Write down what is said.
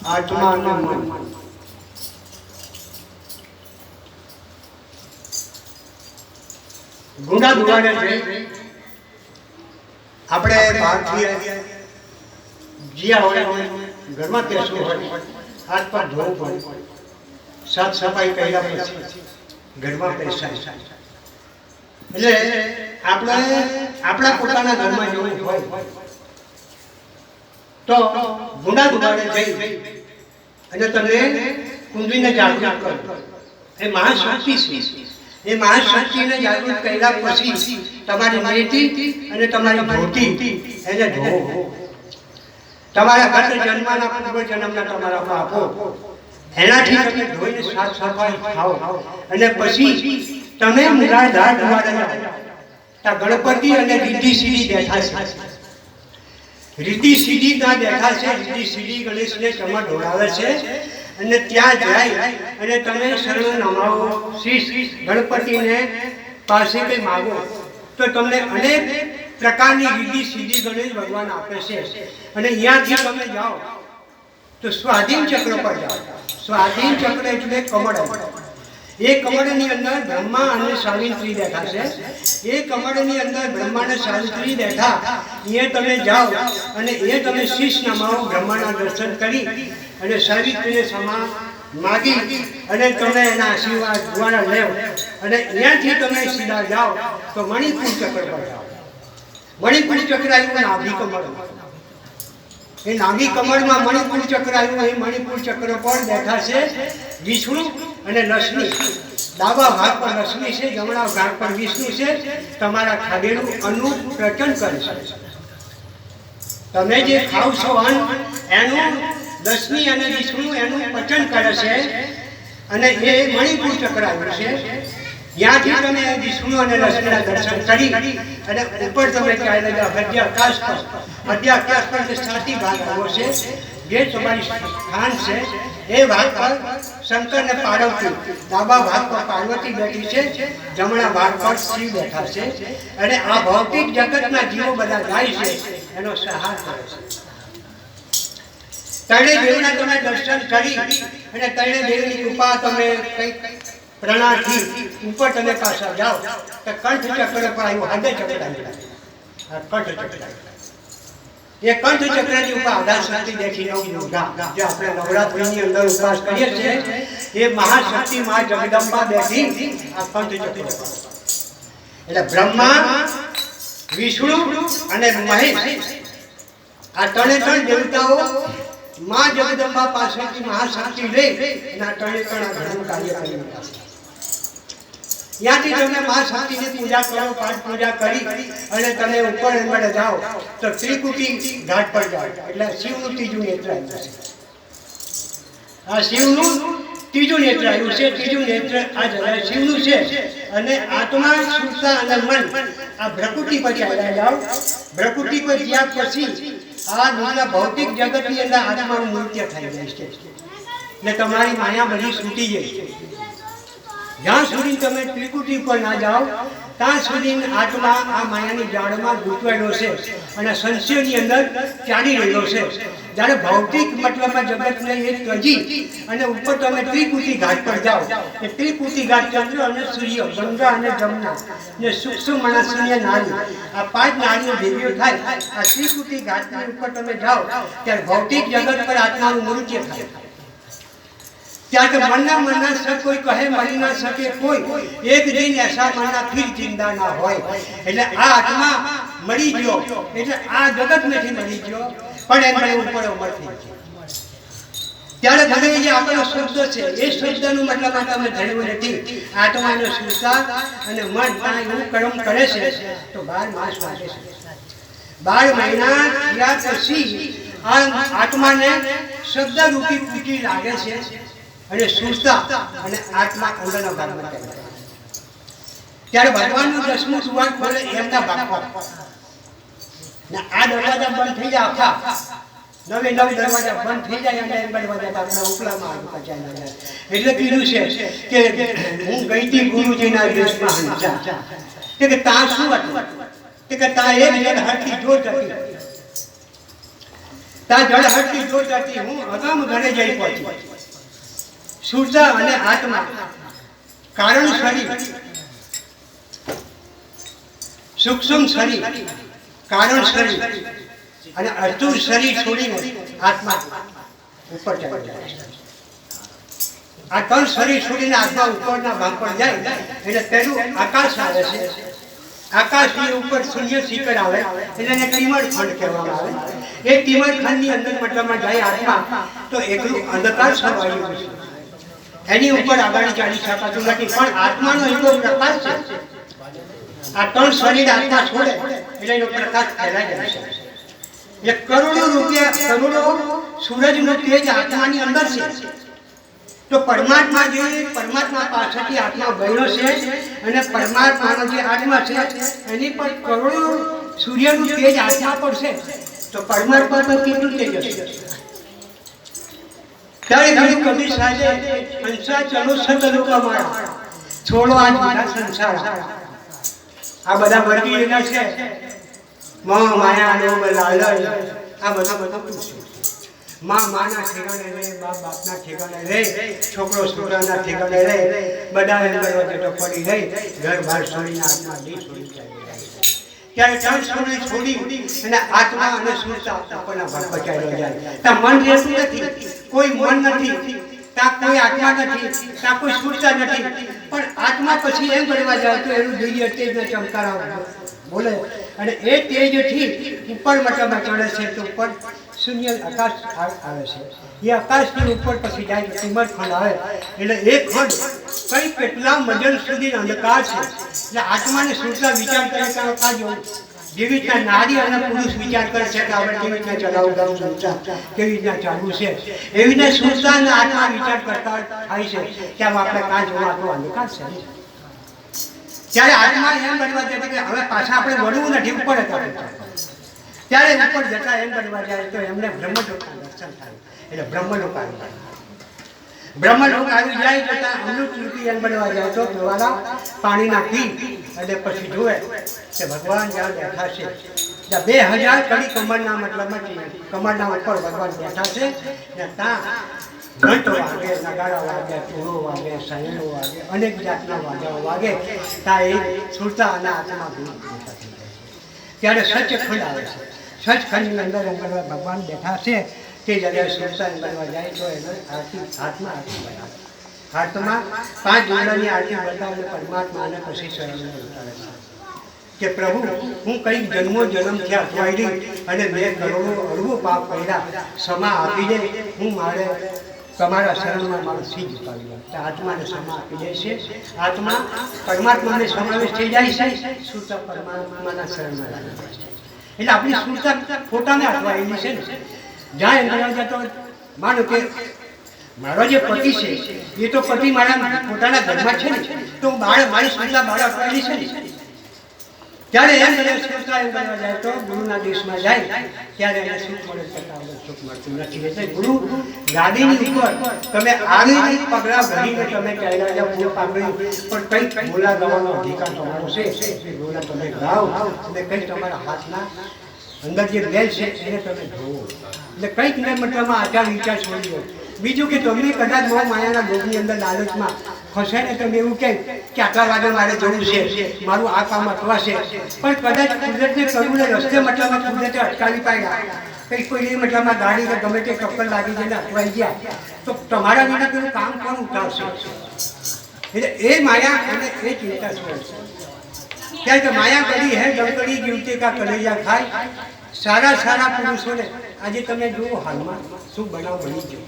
આત્મા અને મન. ગુંડા દુવાડે છે આપણે બહારથી જ્યાં હોય ઘરમાં બેસવું હોય હાથ પર ધોવું પડે, સાફ સફાઈ કર્યા પછી ઘરમાં બેસાય. એટલે આપણે આપણા પોતાના ઘરમાં જવું હોય તો ગુંડા દુવાડે જઈ અને તમે કુંડલીને જાગૃત કરો. એ મહાશક્તિ છે. એ મહાશક્તિને જાગૃત કર્યા પછી તમારી મેથી અને તમારી ધોતી એને ધોવો. તમારા ગત જન્મના પૂર્વ જન્મના તમારા પાપો એનાથી તમે ધોઈને સાફ સફાઈ થાઓ અને પછી તમે મુરાદાર દ્વારા ગણપતિ અને રીતિ સીધી બેઠા છે. રીતિ સીધી ત્યાં બેઠા છે. રીતિ સીધી ગણેશને ચમા ઢોળાવે છે અને ત્યાં જાય અને તમે શરણ નમાવો શીશ ગણપતિને પાસે કંઈ માગો તો તમને અનેક પ્રકારની રીતિ સીધી ગણેશ ભગવાન આપે છે. અને અહીંયાથી તમે જાઓ તો સ્વાધીન ચક્ર પર જાઓ. સ્વાધીન ચક્ર એટલે કમળ. એ કમળની અંદર બ્રહ્મા અને સાવિત્રી બેઠા છે. એ કમળની અંદર બ્રહ્મા અને સાવિત્રી બેઠા એ તમે જાઓ અને એ તમે શીશ નમાવો. બ્રહ્માના દર્શન કરી અને સાવિત્રીને ક્ષમા માગી અને તમે એના આશીર્વાદ દ્વારા લેવો અને અહીંયાથી તમે સીધા જાઓ તો મણિપુર ચક્ર પર જાઓ. મણિપુર ચક્ર આવ્યું નાભી કમળ. એ નાભી કમળમાં મણિપુર ચક્ર આવ્યું. એ મણિપુર ચક્ર પર બેઠા છે વિષ્ણુ અને લક્ષ્મી. ડાબા ભાગ પર લક્ષ્મી છે, જમણા ભાગ પર વિષ્ણુ છે. તમારા ખાધેલું અન્નનું પ્રચન કરે છે. તમે જે ખાવ છો અન્ન એનું લક્ષ્મી અને વિષ્ણુ એનું પચન કરે છે અને એ મણિપુર ચક્ર આવ્યું છે. ત્યાંથી તમે વિષ્ણુ અને લક્ષ્મીના દર્શન કરી અને ઉપર તમે ચાલે જાઓ મધ્ય આકાશ પર. મધ્ય આકાશ પર જે સાતી ભાગ આવ્યો છે જે તમારી સ્થાન છે એ ભાગ પર શંકર ને પાર્વતી. ડાબા ભાગ પર પાર્વતી બેઠી છે, જમણા ભાગ પર શિવ બેઠા છે અને આ ભૌતિક જગતના જીવો બધા જાય છે એનો સહાર કરે છે. ત્રણેય દેવના તમે દર્શન કરી અને ત્રણેય દેવની કૃપા તમે કંઈક પ્રણાથી ઉપર તમે પાછા જાઓ તો કંઠ ચક્ર પર આવ્યું. હૃદય ચક્ર આવ્યું. કંઠ ચક્ર એ કંઠ ચક્રની ઉપર આધાર શક્તિ દેખી યોગા જે આપણે નવરાત્રિની અંદર ઉપવાસ કરીએ છીએ એ મહાશક્તિ મા જગદંબા બેઠી આ કંઠ ચક્ર. એટલે બ્રહ્મા, વિષ્ણુ અને મહેશ આ ત્રણ દેવતાઓ મા જગદંબા પાસેથી મહાશક્તિ લઈ અને આ ત્રણે ઘણું કાર્ય કરી રહ્યા છે. ત્યાંથી તમે મા શક્તિની પૂજા કરો, પાઠ પૂજા કરી અને તમે ઉપર અંદર જાઓ તો ત્રિકુટી ઘાટ પર જાઓ એટલે શિવનું ત્રીજું નેત્ર આવ્યું છે. આ શિવનું ત્રીજું નેત્ર આવ્યું છે. ત્રીજું નેત્ર આ શિવનું છે અને આત્મા, સુરતા અને મન આ ભ્રકુટી પર ચાલ્યા જાઓ. ભ્રકુટી પર જ્યાં પછી આ દુનિયા ભૌતિક જગતની અંદર આત્માનું નૃત્ય થઈ જાય છે ને તમારી માયા બધી છૂટી જાય છે. જ્યાં સુધી તમે ત્રિકુટી પર ના જાઓ ત્યાં સુધી આત્મા આ માયાની જાળમાં ગૂંચવાયેલો છે અને સંશયની અંદર ચાલી રહ્યો છે. જ્યારે ભૌતિક મતલબમાં જગતને એ ત્યજી અને ઉપર તમે ત્રિકુટી ઘાટ પર જાઓ એ ત્રિકુટી ઘાટ ચંદ્ર અને સૂર્ય, ગંગા અને જમના ને સૂક્ષ્મ મનસ્ય નારી આ પાંચ નારીઓ ભેગીઓ થાય. આ ત્રિકુટી ઘાટની ઉપર તમે જાઓ ત્યારે ભૌતિક જગત પર આત્માનું નૃત્ય થાય. ત્યાં તો મનના સબ કોઈ કહે મરી ના શકે કોઈ, એક દિન એસા મરના ફિર જિંદા ના હોય. એટલે આ આત્મા મરી ગયો એટલે આ જગત નથી મરી ગયો પણ એમને ઉપર અમર થઈ ગયો. ત્યારે ભગવાન જે આપણો શબ્દ છે એ શબ્દનું મતલબ તમે ધર્મ નથી. આત્માનો સુરતા અને મન એવું કર્મ કરે છે તો 12 માસ વાગે છે. 12 મહિના થયા પછી આ આત્માને શબ્દરૂપી પૂટી લાગે છે અને સુરતા અને આત્મા અંદરના ભાગમાં જાય. ત્યારે ભગવાનનું 10મું સુવાન ખોલે એમના ભાગમાં ને આ દરવાજા બંધ થઈ જાય. આખા નવે દરવાજા બંધ થઈ જાય અને એમ દરવાજા આપણા ઉપલામાં પચાઈ જાય. એટલે કીધું છે કે હું ગઈ હતી ગુરુજીના દેશમાં હંચા કે ત્યાં શું હતું કે ત્યાં એક જણ હરથી જોત હતી તા જળહળતી જોતાતી હું અગામ ઘરે જઈ પહોંચી. સૂરજા અને આત્મા કારણ શરીર, સૂક્ષ્મ શરીર, કારણ શરીર અને અર્ધુર શરીર છોડીને આત્મા ઉપર ચડી જાય. આ ત્રણ શરીર છોડીને આત્મા ઉપરના ભાગ પર જાય એટલે પેલું આકાશ આવે છે. આકાશની ઉપર શૂન્ય શિખર આવે એટલે એને ટીમર ખંડ કહેવામાં આવે. એ ટીમર ખંડની અંદર મતલબમાં જાય આત્મા તો એકલું અંધકાર છવાયું છે. એની ઉપર આગળ ચાલી શકાતું નથી. પણ આત્માનો એટલો પ્રકાશ છે. આ ત્રણ શરીર આત્મા છોડે એટલે એનો પ્રકાશ ફેલાઈ જાય છે. એ કરોડો રૂપિયા, કરોડો સૂરજનો તેજ આત્માની અંદર છે. તો પરમાત્મા જે પરમાત્મા પાસેથી આત્મા ગયો છે અને પરમાત્માનો જે આત્મા છે એની પર કરોડો સૂર્યનું તેજ આત્મા પર છે. તો પરમાત્મા પર કેટલું તેજ હશે? ત્યારે ઘણી કબીર સાહેબે અંશા ચલો સતલોકા મારા છોડો આજ બધા સંસાર. આ બધા વર્ગીયના છે. મોહ માયા લોભ લાલચ આ બધા પૂછ્યું. માં માના ઠેકાણે રહે, બાપ બાપના ઠેકાણે રહે, છોકરો છોકરાના ઠેકાણે રહે, બધા એમ પડી રહી, ઘર બહાર છોડીને આત્મા દી છોડી જાય. ત્યારે ત્રણ છોડી અને આત્મા અને સુરતા આપણના ભાગ બચાવ્યો જાય. ત્યાં મન રહેતું નથી, કોઈ મન નથી, ત્યાં કોઈ આત્મા નથી, ત્યાં કોઈ સુરતા નથી. પણ આત્મા પછી એમ કરવા જાય તો એનું દિવ્ય તેજને ચમકારા બોલે અને એ તેજથી ઉપર મતલબમાં ચડે છે. તો ઉપર શૂન્ય આકાશ આવે છે. એ આકાશની ઉપર પછી જાય તો ટીમર ખંડ આવે એટલે એ ખંડ કઈ કેટલા મજલ સુધી અંધકાર છે. એટલે આત્માને સુરતા વિચાર કરે કે જેવી રીતના નારી અને પુરુષ વિચાર કરે છે કે આપણે કેવી રીતના ચલાવવું ગયું સંસાર, કેવી રીતના ચાલવું છે, એવી રીતે સુરતા અને આત્મા વિચાર કરતા થાય છે કે આમ આપણે કાં જોવા આટલો અંધકાર છે. ત્યારે આત્મા એમ બનવા જાય કે હવે પાછા આપણે વળવું નથી, ઉપર હતા. ત્યારે ઉપર જતા એમ બનવા જાય તો એમને બ્રહ્મલોકના દર્શન થાય. એટલે બ્રહ્મલોક આવી જાય. બ્રહ્મલોક આવી જાય જતા અમૃત રૂપી એમ બનવા જાય તો પીવાના પાણીના પી અને પછી જુએ કે ભગવાન જ્યાં બેઠા છે ત્યાં 2000 કડી કમરના મતલબમાં કમરના ઉપર ભગવાન બેઠા છે ને ત્યાં ઘંટ વાગે, નગાડા વાગે, ટોળો વાગે, સયનો વાગે, અનેક જાતના વાજાઓ વાગે. ત્યાં એ સુરતા અને આત્મા બેઠા થઈ જાય. ત્યારે સચખંડ આવે છે. સચખંડની અંદર ભગવાન બેઠા છે તે જગ્યાએ સુરતા બનવા જાય તો એને આરતી આત્મા આરતી બનાવે. આત્મા 5 જોડાની આરતી બતાવે પરમાત્માને પછી શરણને ઉતારે છે કે પ્રભુ હું કઈ જન્મો જન્મથી અપવાયેલી અને મેં કરોડો અરબો પાપ કર્યા, ક્ષમા આપી દે, હું મારે તમારા શરણમાં મારું સિંહ ઝુકાવી દઉં. તો આત્માને ક્ષમા આપી દે છે. આત્મા પરમાત્માને સમાવેશ થઈ જાય છે. સુરતા પરમાત્માના શરણમાં લાગી જાય છે. એટલે આપણી સુરતા ખોટાને અટવાયેલી છે ને. જ્યાં એમ જતો માનો કે મારો જે પતિ છે એ તો પતિ મારા પોતાના ઘરમાં છે ને, તો મારી સુરતા બહાર અટવાયેલી છે ને. ત્યારે એમ સુરતા એમ કરવા જાય તો ગુરુના દેશમાં જાય ત્યારે એને સુખ મળે, સુખ મળતું નથી. એટલે ગુરુ ગાદીની ઉપર તમે આવી પગલા ભરીને તમે ચાલ્યા જાઓ પૂરો પાગડી, પણ કંઈક બોલા ગાવાનો અધિકાર તમારો છે. બોલા તમે ગાઓ અને કંઈક તમારા હાથના અંદર જે બેલ છે એને તમે જોવો. એટલે કંઈક ને મતલબમાં આચાર વિચાર છોડી દો. બીજું કે તમને કદાચ મોહ માયાના ભોગની અંદર લાલચમાં ફસાય ને તમે એવું કહે કે આટલા વાગે મારે જવું છે, મારું આ કામ અટવાશે, પણ કદાચ કુદરતને કરવું ને રસ્તે મતલબમાં કુદરતે અટકાવી પાડ્યા, કંઈક કોઈ મતલબમાં ગાડી કે ગમે તે ટક્કર લાગી જઈને અટવાઈ ગયા તો તમારા વિના પેલું કામ કોણ ઉઠાવશે? એટલે એ માયા અને એ ચિંતા છોડશે. ત્યારે કે માયા કરી હે ગમકડી જીવતે કા કલેજા ખાય. સારા સારા પુરુષોને આજે તમે જુઓ હાલમાં શું બનાવ બની ગયો.